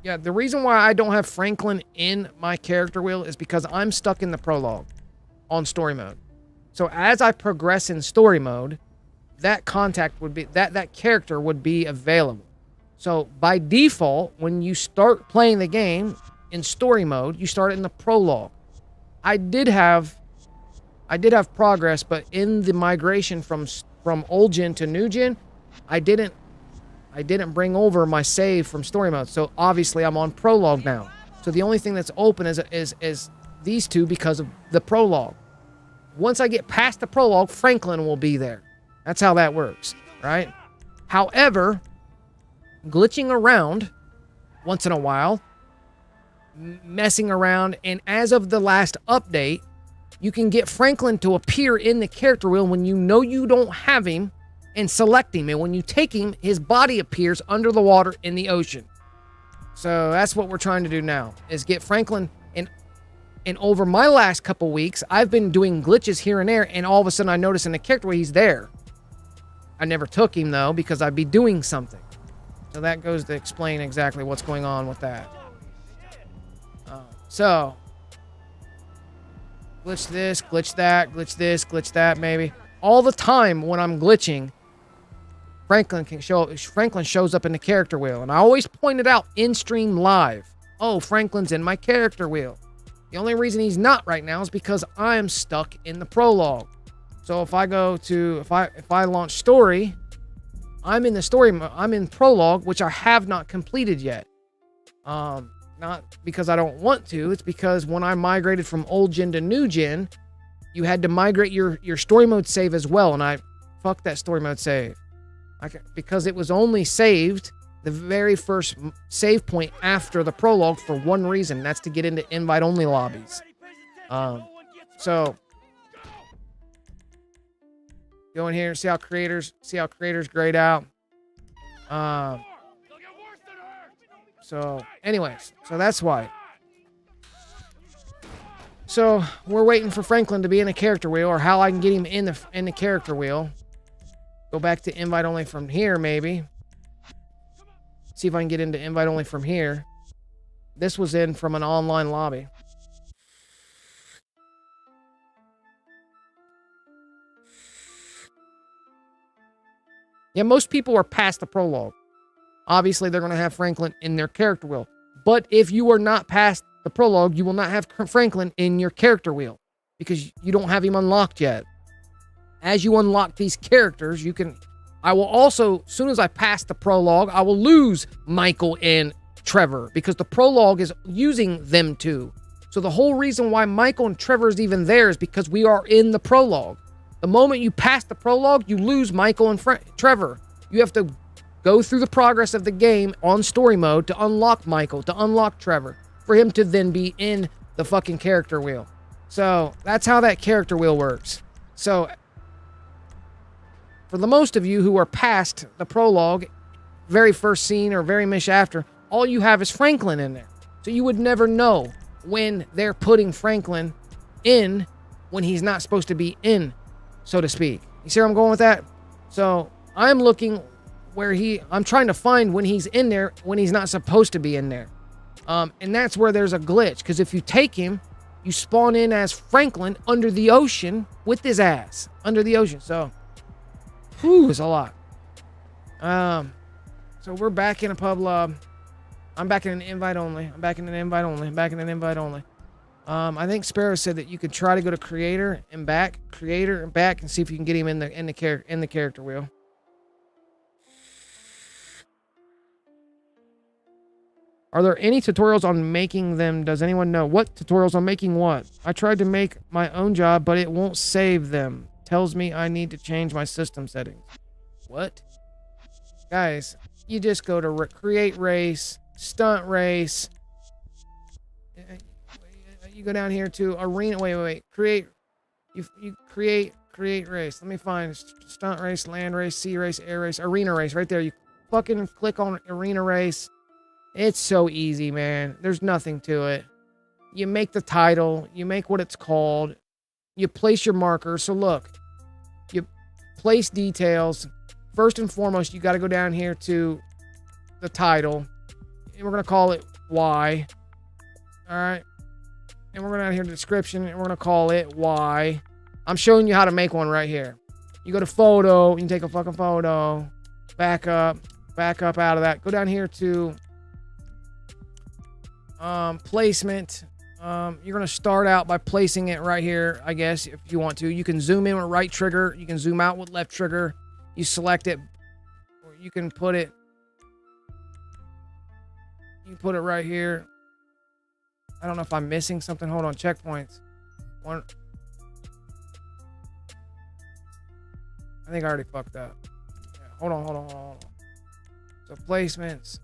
Yeah, the reason why I don't have Franklin in my character wheel is because I'm stuck in the prologue on story mode. So as I progress in story mode, that contact would be, that character would be available. So by default, when you start playing the game in story mode, you start in the prologue. I did have I did have progress, but in the migration from old gen to new gen, I didn't bring over my save from story mode. So obviously I'm on prologue now. So the only thing that's open is these two because of the prologue. Once I get past the prologue, Franklin will be there. That's how that works, right? However, glitching around once in a while, messing around, and as of the last update, you can get Franklin to appear in the character wheel when you know you don't have him and select him. And when you take him, his body appears under the water in the ocean. So that's what we're trying to do now, is get Franklin. And over my last couple weeks, I've been doing glitches here and there, and all of a sudden I notice in the character wheel he's there. I never took him, though, because I'd be doing something. So that goes to explain exactly what's going on with that. So, glitch this, glitch that, glitch this, glitch that, maybe. All the time when I'm glitching, Franklin shows up in the character wheel. And I always point it out in stream live. Oh, Franklin's in my character wheel. The only reason he's not right now is because I'm stuck in the prologue. So if I go to, if I launch story, I'm in the story mode. I'm in prologue, which I have not completed yet. Not because I don't want to. It's because when I migrated from old gen to new gen, you had to migrate your story mode save as well. And I fucked that story mode save. Because it was only saved the very first save point after the prologue for one reason. That's to get into invite-only lobbies. So go in here, see how creators grayed out. So anyways, so that's why. So we're waiting for Franklin to be in the character wheel, or how I can get him in the character wheel. Go back to invite only from here, maybe. See if I can get into invite only from here. This was in from an online lobby. Yeah, most people are past the prologue. Obviously, they're going to have Franklin in their character wheel. But if you are not past the prologue, you will not have Franklin in your character wheel because you don't have him unlocked yet. As you unlock these characters, you can... I will also, as soon as I pass the prologue, I will lose Michael and Trevor because the prologue is using them two. So the whole reason why Michael and Trevor is even there is because we are in the prologue. The moment you pass the prologue, you lose Michael and Trevor. You have to go through the progress of the game on story mode to unlock Michael, to unlock Trevor, for him to then be in the fucking character wheel. So that's how that character wheel works. So for the most of you who are past the prologue, very first scene or very much after, all you have is Franklin in there. So you would never know when they're putting Franklin in when he's not supposed to be in, so to speak. You see where I'm going with that? So I'm looking where I'm trying to find when he's in there, when he's not supposed to be in there. And that's where there's a glitch. Because if you take him, you spawn in as Franklin under the ocean with his ass. Under the ocean. So, whew, it's a lot. So we're back in a pub lab. I'm back in an invite only. I'm back in an invite only. I'm back in an invite only. I think Sparrow said that you could try to go to creator and back, and see if you can get him in the character wheel. Are there any tutorials on making them? Does anyone know what tutorials on making what? I tried to make my own job, but it won't save them. Tells me I need to change my system settings. What? Guys, you just go to create race, stunt race. You go down here to arena. Wait. Create. You create race. Let me find stunt race, land race, sea race, air race, arena race. Right there. You fucking click on arena race. It's so easy, man. There's nothing to it. You make the title. You make what it's called. You place your marker. So look, you place details. First and foremost, you got to go down here to the title. And we're going to call it Y. All right. And we're going down here to description. And we're going to call it Y. I'm showing you how to make one right here. You go to photo. You can take a fucking photo. Back up out of that. Go down here to... placement. You're going to start out by placing it right here, I guess, if you want to. You can zoom in with right trigger. You can zoom out with left trigger. You select it. Or you can put it... You put it right here. I don't know if I'm missing something. Hold on. Checkpoints. One... I think I already fucked up. Yeah, hold on. So placements.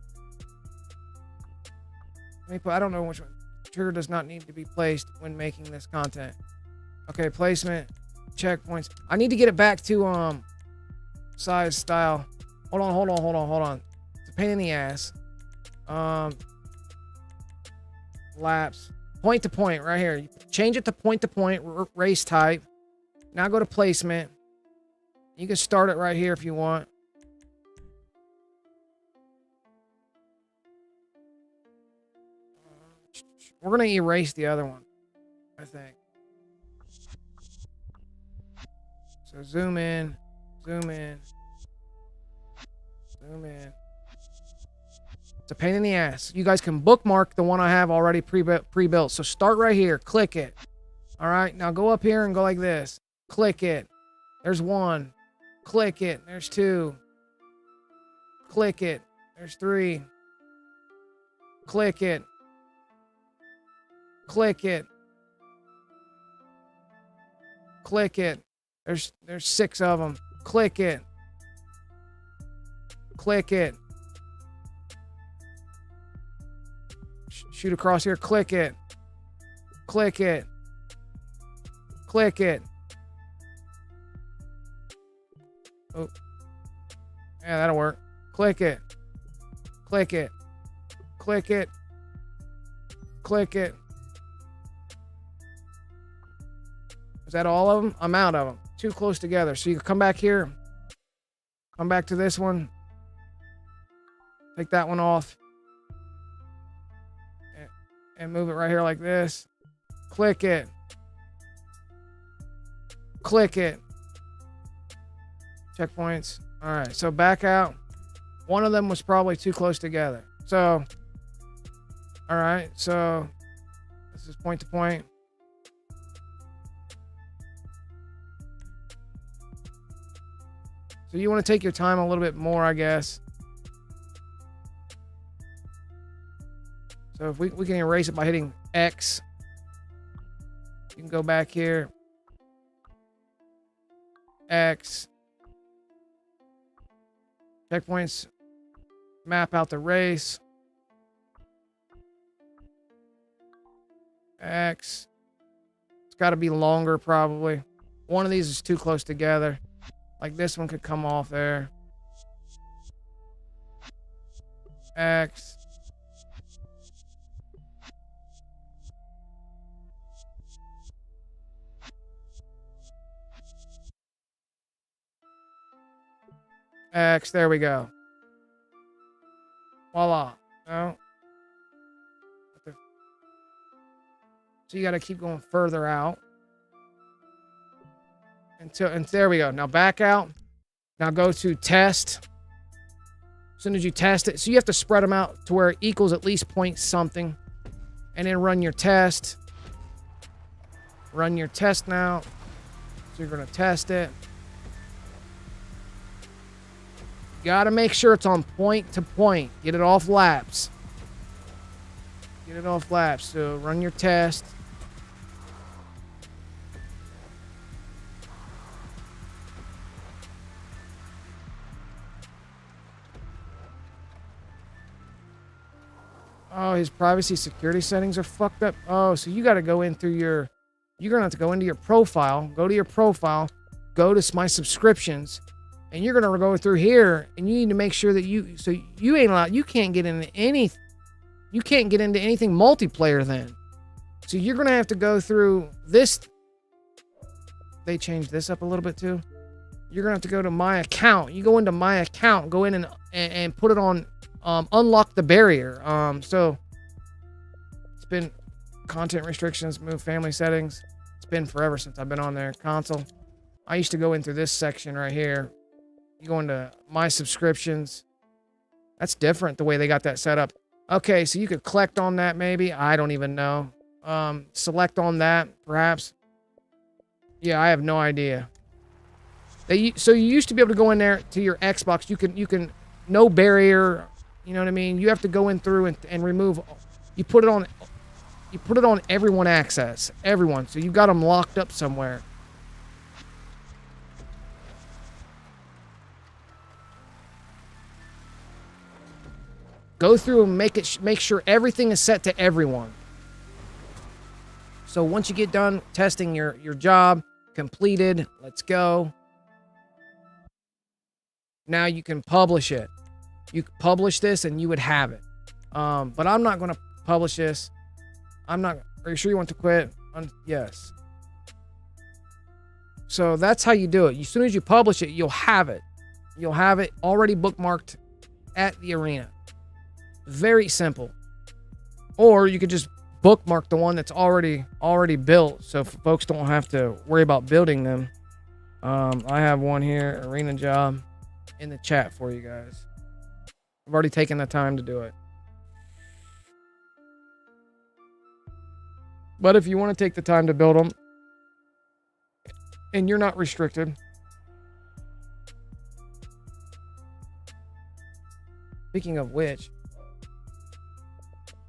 Let me put... I don't know which one. Trigger does not need to be placed when making this content. Okay, placement, checkpoints. I need to get it back to size, style. Hold on. It's a pain in the ass. Lapse. Point to point right here. You change it to point, race type. Now go to placement. You can start it right here if you want. We're going to erase the other one, I think. So zoom in. It's a pain in the ass. You guys can bookmark the one I have already pre-built. So start right here. Click it. All right. Now go up here and go like this. Click it. There's one. Click it. There's two. Click it. There's three. Click it. Click it. Click it. There's 6 of them. Click it. Click it. Shoot across here. Click it. Click it. Click it. Oh. Yeah, that'll work. Click it. Click it. Click it. Click it. Is that all of them? I'm out of them. Too close together. So you can come back here. Come back to this one. Take that one off. And move it right here like this. Click it. Click it. Checkpoints. All right. So back out. One of them was probably too close together. So, all right. So this is point to point. So you want to take your time a little bit more, I guess. So if we can erase it by hitting X. You can go back here. X. Checkpoints. Map out the race. X. It's got to be longer, probably. One of these is too close together. Like this one could come off there. X. X. There we go. Voila. No. So you got to keep going further out. And there we go. Now back out. Now go to test. As soon as you test it, so you have to spread them out to where it equals at least point something. And then run your test. Run your test now. So you're going to test it. Got to make sure it's on point to point. Get it off laps. Get it off laps. So run your test. Oh, his privacy security settings are fucked up. Oh, so you got to go in through your... You're going to have to go into your profile. Go to your profile. Go to my subscriptions. And you're going to go through here. And you need to make sure that you... So you ain't allowed... You can't get into any... You can't get into anything multiplayer then. So you're going to have to go through this... They changed this up a little bit too. You're going to have to go to my account. You go into my account. Go in and put it on... unlock the barrier. So it's been content restrictions, move family settings. It's been forever since I've been on there. Console. I used to go in through this section right here. You go into my subscriptions. That's different the way they got that set up. Okay, so you could collect on that maybe. I don't even know. select on that, perhaps. Yeah, I have no idea. So you used to be able to go in there to your Xbox. You can no barrier. You know what I mean? You have to go in through and remove. You put it on everyone access, everyone. So you got them locked up somewhere. Go through and make sure everything is set to everyone. So once you get done testing your job completed, let's go. Now you can publish it. You can publish this and you would have it. But I'm not going to publish this. I'm not. Are you sure you want to quit? Yes. So that's how you do it. As soon as you publish it, you'll have it. You'll have it already bookmarked at the arena. Very simple. Or you could just bookmark the one that's already built, so folks don't have to worry about building them. I have one here, arena job, in the chat for you guys. I've already taken the time to do it. But if you want to take the time to build them, and you're not restricted, speaking of which,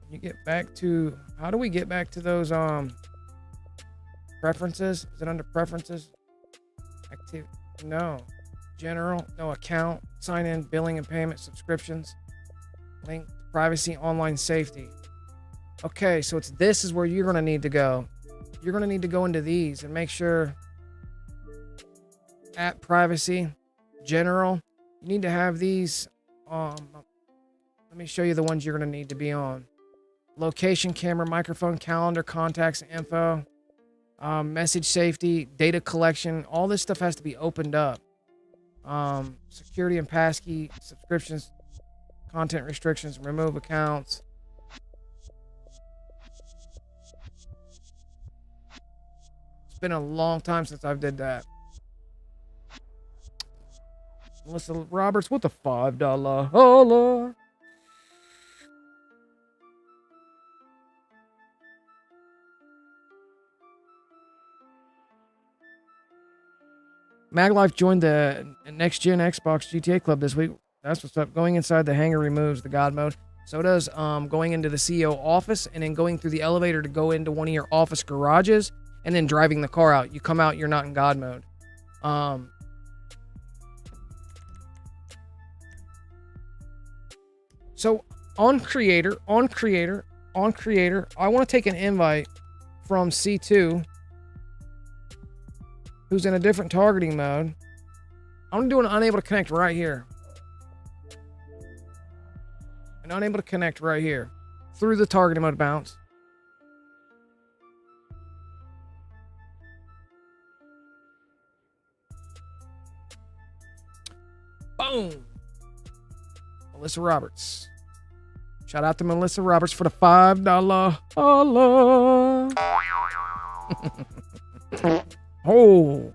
you get back to, how do we get back to those preferences? Is it under preferences? Activity? No. General? No. Account? Sign in, billing and payment, subscriptions, link, privacy, online safety. Okay, so this is where you're going to need to go. You're going to need to go into these and make sure at privacy, general, you need to have these. Let me show you the ones you're going to need to be on. Location, camera, microphone, calendar, contacts, info, message safety, data collection. All this stuff has to be opened up. Security and passkey, subscriptions, content restrictions, remove accounts. It's been a long time since I've did that. Melissa Roberts with the $5 holla. Maglife joined the Next Gen Xbox GTA Club this week. That's what's up. Going inside the hangar removes the God mode. So does going into the CEO office and then going through the elevator to go into one of your office garages and then driving the car out. You come out, you're not in God mode. So on creator, I want to take an invite from C2, who's in a different targeting mode. I'm going to do an unable to connect right here. And unable to connect right here through the targeting mode bounce. Boom. Melissa Roberts. Shout out to Melissa Roberts for the $5 holla. Oh,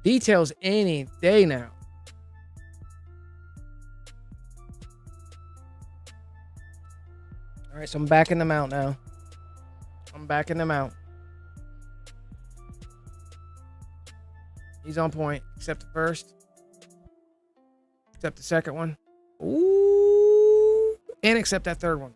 details any day now. All right, so I'm backing them out now. He's on point. Accept the first. Accept the second one. Ooh. And accept that third one.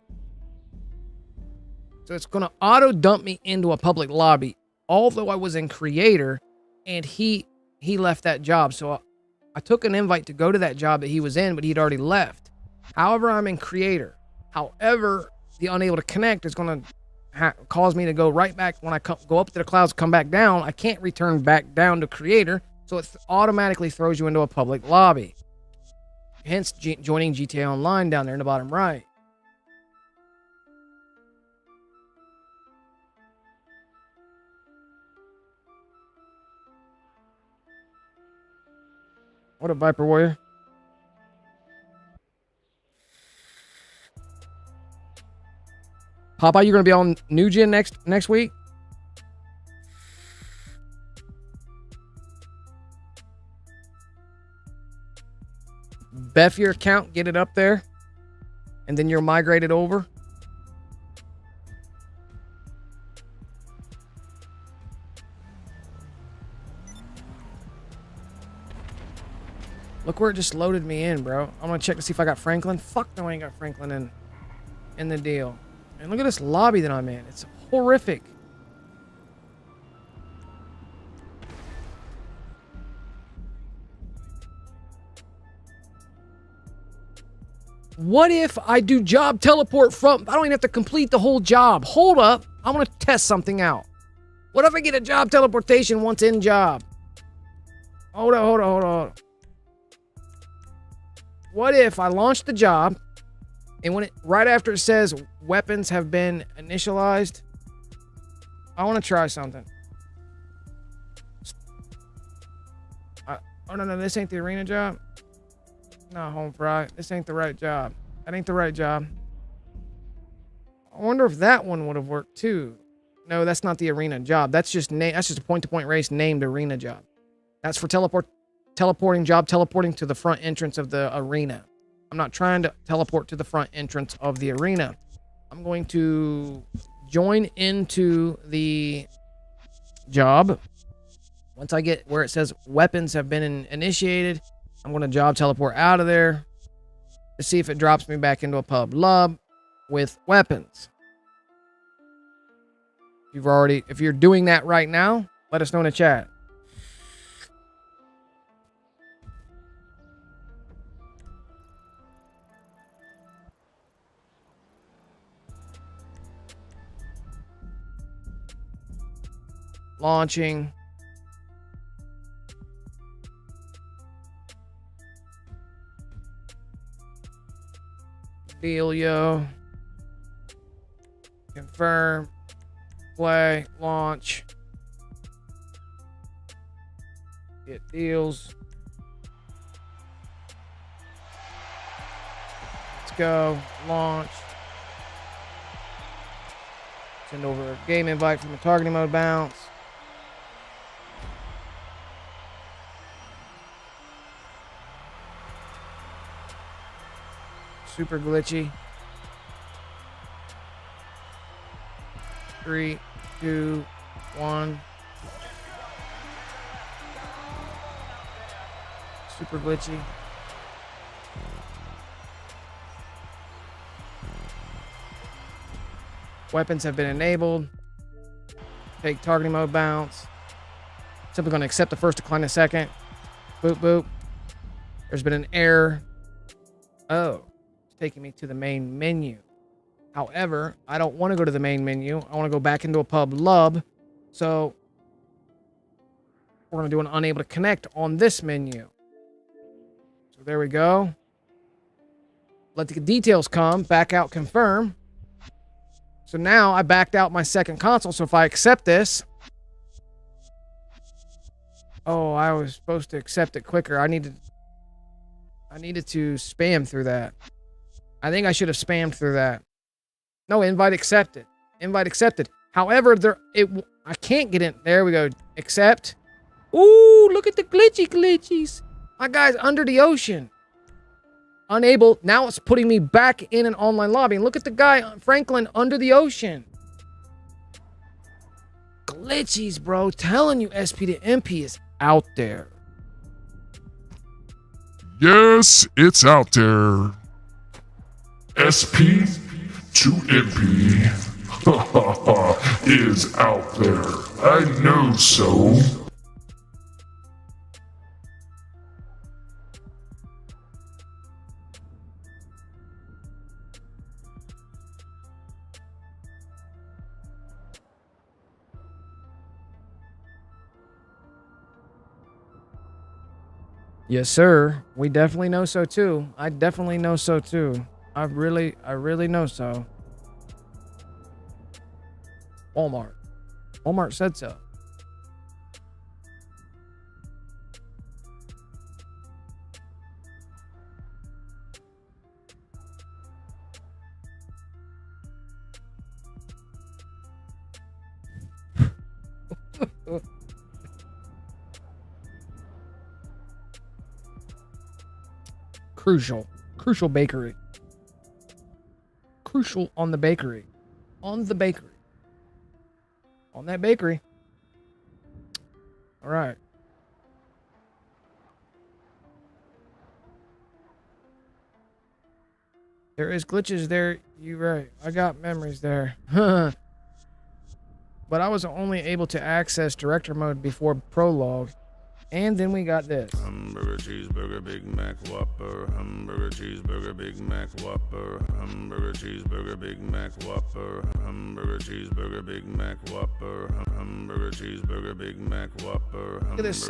So it's going to auto dump me into a public lobby. Although I was in creator and he left that job. So I took an invite to go to that job that he was in, but he'd already left. However, I'm in creator. However, the unable to connect is going to cause me to go right back. When I go up to the clouds, come back down, I can't return back down to creator. So it automatically throws you into a public lobby. Hence joining GTA Online down there in the bottom right. What up, Viper Warrior? Popeye, you're going to be on New Gen next week? Bef your account, get it up there, and then you're migrated over. Look where it just loaded me in, bro. I'm gonna check to see if I got Franklin. Fuck no, I ain't got Franklin in the deal. And look at this lobby that I'm in. It's horrific. What if I do job teleport from... I don't even have to complete the whole job. Hold up. I want to test something out. What if I get a job teleportation once in job? Hold on. What if I launch the job, and when it right after it says weapons have been initialized, I want to try something. Oh, no, this ain't the arena job. No, home fry. This ain't the right job. That ain't the right job. I wonder if that one would have worked too. No, that's not the arena job. That's just a point-to-point race named arena job. That's for teleporting to the front entrance of the arena. I'm not trying to teleport to the front entrance of the arena. I'm going to join into the job. Once I get where it says weapons have been initiated, I'm going to job teleport out of there to see if it drops me back into a pub lub with weapons. If you're doing that right now, let us know in the chat. Launching. Dealio. Confirm. Play. Launch. Get deals. Let's go. Launch. Send over a game invite from the targeting mode bounce. Super glitchy. 3, 2, 1. Super glitchy. Weapons have been enabled. Take targeting mode bounce. Simply going to accept the first, decline the second. Boop, boop. There's been an error. Oh, it's taking me to the main menu. However, I don't want to go to the main menu. I want to go back into a pub lub. So we're going to do an unable to connect on this menu. So there we go. Let the details come. Back out, confirm. So now I backed out my second console. So if I accept this. Oh, I was supposed to accept it quicker. I needed to spam through that. I think I should have spammed through that. No, invite accepted. Invite accepted. However, I can't get in. There we go. Accept. Ooh, look at the glitchies. My guy's under the ocean. Unable. Now it's putting me back in an online lobby. And look at the guy, Franklin, under the ocean. Glitchies, bro. Telling you SP to MP is out there. Yes, it's out there. SP to MP is out there. I know so. Yes, sir. We definitely know so too. I definitely know so too. I really know so. Walmart. Walmart said so. Crucial bakery. Crucial on the bakery. On the bakery. On that bakery. All right. There is glitches there. You right. I got memories there. But I was only able to access director mode before prologue. And then we got this. Hamburger, cheeseburger, Big Mac, Whopper. Hamburger, cheeseburger, Big Mac, Whopper. Hamburger, cheeseburger, Big Mac, Whopper. Hamburger, cheeseburger, Big Mac, Whopper. Hamburger, cheeseburger, Big Mac, Whopper. Look at this